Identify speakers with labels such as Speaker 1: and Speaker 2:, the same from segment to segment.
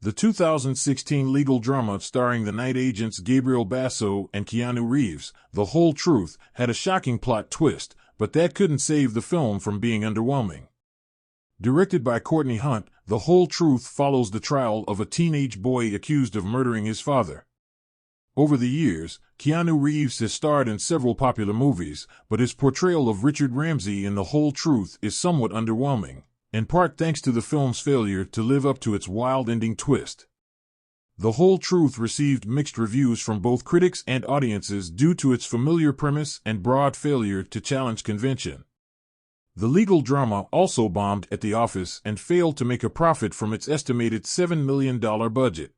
Speaker 1: The 2016 legal drama starring the night agents Gabriel Basso and Keanu Reeves, The Whole Truth, had a shocking plot twist, but that couldn't save the film from being underwhelming. Directed by Courtney Hunt, The Whole Truth follows the trial of a teenage boy accused of murdering his father. Over the years, Keanu Reeves has starred in several popular movies, but his portrayal of Richard Ramsey in The Whole Truth is somewhat underwhelming, in part thanks to the film's failure to live up to its wild ending twist. The Whole Truth received mixed reviews from both critics and audiences due to its familiar premise and broad failure to challenge convention. The legal drama also bombed at the office and failed to make a profit from its estimated $7 million budget.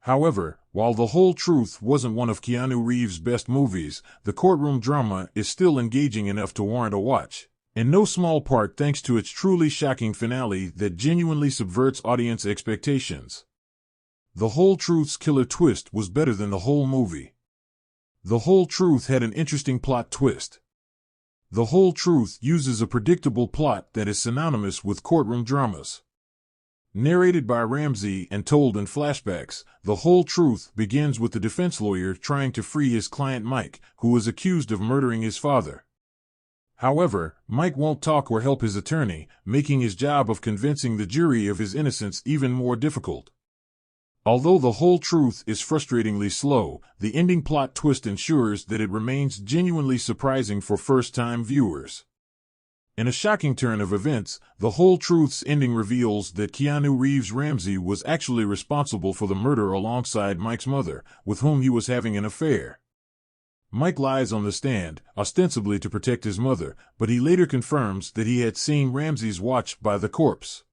Speaker 1: However, while The Whole Truth wasn't one of Keanu Reeves' best movies, the courtroom drama is still engaging enough to warrant a watch, in no small part thanks to its truly shocking finale that genuinely subverts audience expectations. The Whole Truth's killer twist was better than the whole movie. The Whole Truth had an interesting plot twist. The Whole Truth uses a predictable plot that is synonymous with courtroom dramas. Narrated by Ramsey and told in flashbacks, The Whole Truth begins with the defense lawyer trying to free his client Mike, who is accused of murdering his father. However, Mike won't talk or help his attorney, making his job of convincing the jury of his innocence even more difficult. Although The Whole Truth is frustratingly slow, the ending plot twist ensures that it remains genuinely surprising for first-time viewers. In a shocking turn of events, The Whole Truth's ending reveals that Keanu Reeves' Ramsey was actually responsible for the murder alongside Mike's mother, with whom he was having an affair. Mike lies on the stand, ostensibly to protect his mother, but he later confirms that he had seen Ramsey's watch by the corpse.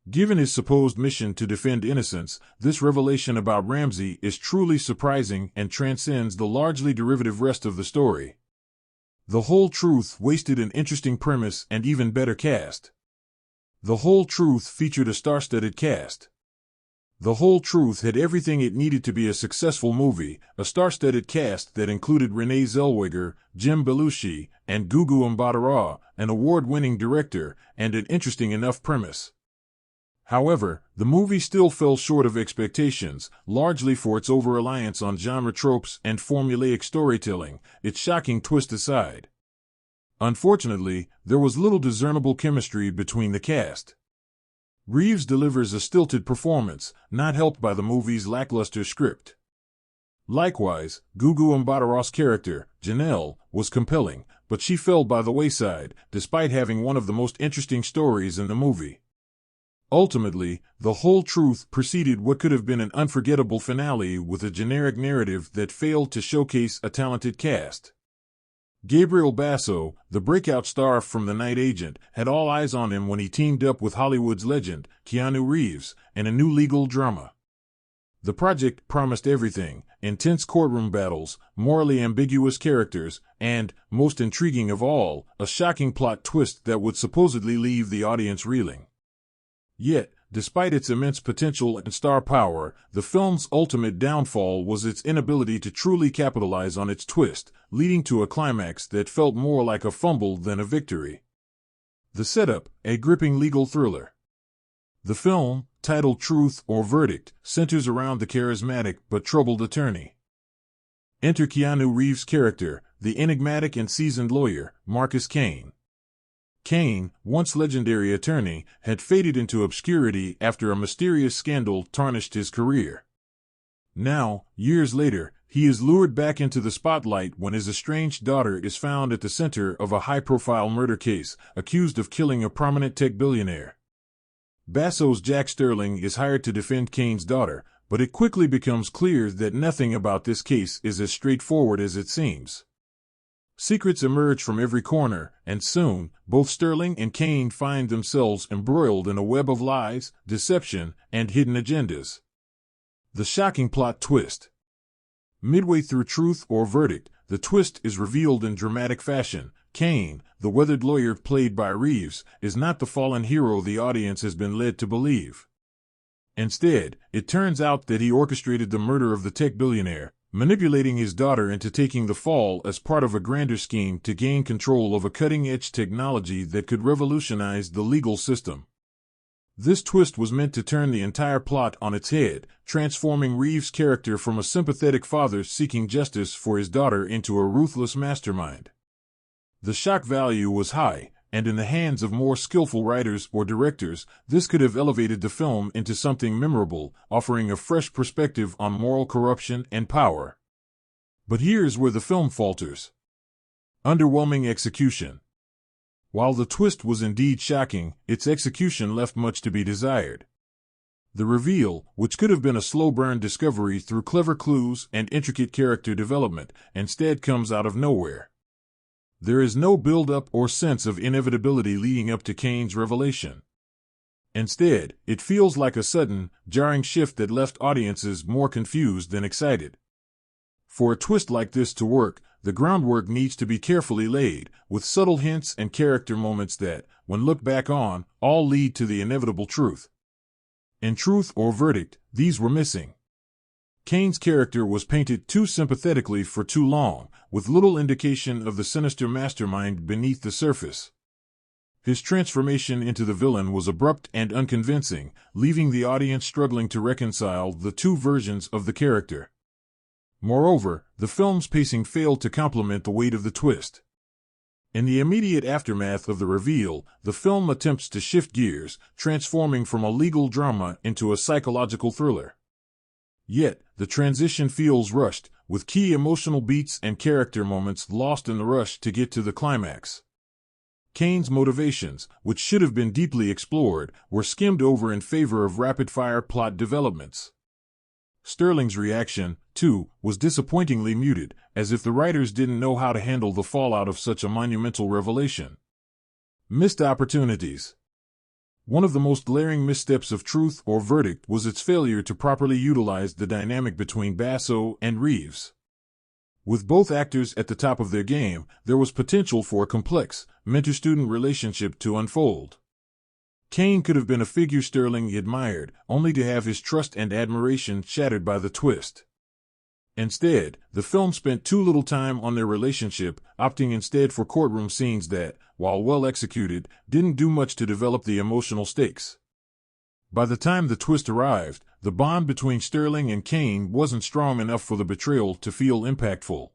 Speaker 1: Given his supposed mission to defend innocence, this revelation about Ramsey is truly surprising and transcends the largely derivative rest of the story. The Whole Truth wasted an interesting premise and even better cast. The Whole Truth featured a star-studded cast. The Whole Truth had everything it needed to be a successful movie, a star-studded cast that included Renee Zellweger, Jim Belushi, and Gugu Mbatha-Raw, an award-winning director, and an interesting enough premise. However, the movie still fell short of expectations, largely for its over-reliance on genre tropes and formulaic storytelling, its shocking twist aside. Unfortunately, there was little discernible chemistry between the cast. Reeves delivers a stilted performance, not helped by the movie's lackluster script. Likewise, Gugu Mbatha-Raw's character, Janelle, was compelling, but she fell by the wayside, despite having one of the most interesting stories in the movie. Ultimately, The Whole Truth preceded what could have been an unforgettable finale with a generic narrative that failed to showcase a talented cast. Gabriel Basso, the breakout star from The Night Agent, had all eyes on him when he teamed up with Hollywood's legend, Keanu Reeves, in a new legal drama. The project promised everything: intense courtroom battles, morally ambiguous characters, and, most intriguing of all, a shocking plot twist that would supposedly leave the audience reeling. Yet, despite its immense potential and star power, the film's ultimate downfall was its inability to truly capitalize on its twist, leading to a climax that felt more like a fumble than a victory. The setup, a gripping legal thriller. The film, titled Truth or Verdict, centers around the charismatic but troubled attorney. Enter Keanu Reeves' character, the enigmatic and seasoned lawyer, Marcus Kane. Kane, once legendary attorney, had faded into obscurity after a mysterious scandal tarnished his career. Now, years later, he is lured back into the spotlight when his estranged daughter is found at the center of a high-profile murder case, accused of killing a prominent tech billionaire. Basso's Jack Sterling is hired to defend Kane's daughter, but it quickly becomes clear that nothing about this case is as straightforward as it seems. Secrets emerge from every corner, and soon, both Sterling and Kane find themselves embroiled in a web of lies, deception, and hidden agendas. The shocking plot twist. Midway through Truth or Verdict, the twist is revealed in dramatic fashion. Kane, the weathered lawyer played by Reeves, is not the fallen hero the audience has been led to believe. Instead, it turns out that he orchestrated the murder of the tech billionaire, manipulating his daughter into taking the fall as part of a grander scheme to gain control of a cutting-edge technology that could revolutionize the legal system. This twist was meant to turn the entire plot on its head, transforming Reeves' character from a sympathetic father seeking justice for his daughter into a ruthless mastermind. The shock value was high, and in the hands of more skillful writers or directors, this could have elevated the film into something memorable, offering a fresh perspective on moral corruption and power. But here's where the film falters. Underwhelming execution. While the twist was indeed shocking, its execution left much to be desired. The reveal, which could have been a slow-burn discovery through clever clues and intricate character development, instead comes out of nowhere. There is no build-up or sense of inevitability leading up to Kane's revelation. Instead, it feels like a sudden, jarring shift that left audiences more confused than excited. For a twist like this to work, the groundwork needs to be carefully laid, with subtle hints and character moments that, when looked back on, all lead to the inevitable truth. In Truth or Verdict, these were missing. Kane's character was painted too sympathetically for too long, with little indication of the sinister mastermind beneath the surface. His transformation into the villain was abrupt and unconvincing, leaving the audience struggling to reconcile the two versions of the character. Moreover, the film's pacing failed to complement the weight of the twist. In the immediate aftermath of the reveal, the film attempts to shift gears, transforming from a legal drama into a psychological thriller. Yet, the transition feels rushed, with key emotional beats and character moments lost in the rush to get to the climax. Kane's motivations, which should have been deeply explored, were skimmed over in favor of rapid-fire plot developments. Sterling's reaction, too, was disappointingly muted, as if the writers didn't know how to handle the fallout of such a monumental revelation. Missed opportunities. One of the most glaring missteps of Truth or Verdict was its failure to properly utilize the dynamic between Basso and Reeves. With both actors at the top of their game, there was potential for a complex, mentor-student relationship to unfold. Kane could have been a figure Sterling admired, only to have his trust and admiration shattered by the twist. Instead, the film spent too little time on their relationship, opting instead for courtroom scenes that, while well executed, didn't do much to develop the emotional stakes. By the time the twist arrived, the bond between Sterling and Kane wasn't strong enough for the betrayal to feel impactful.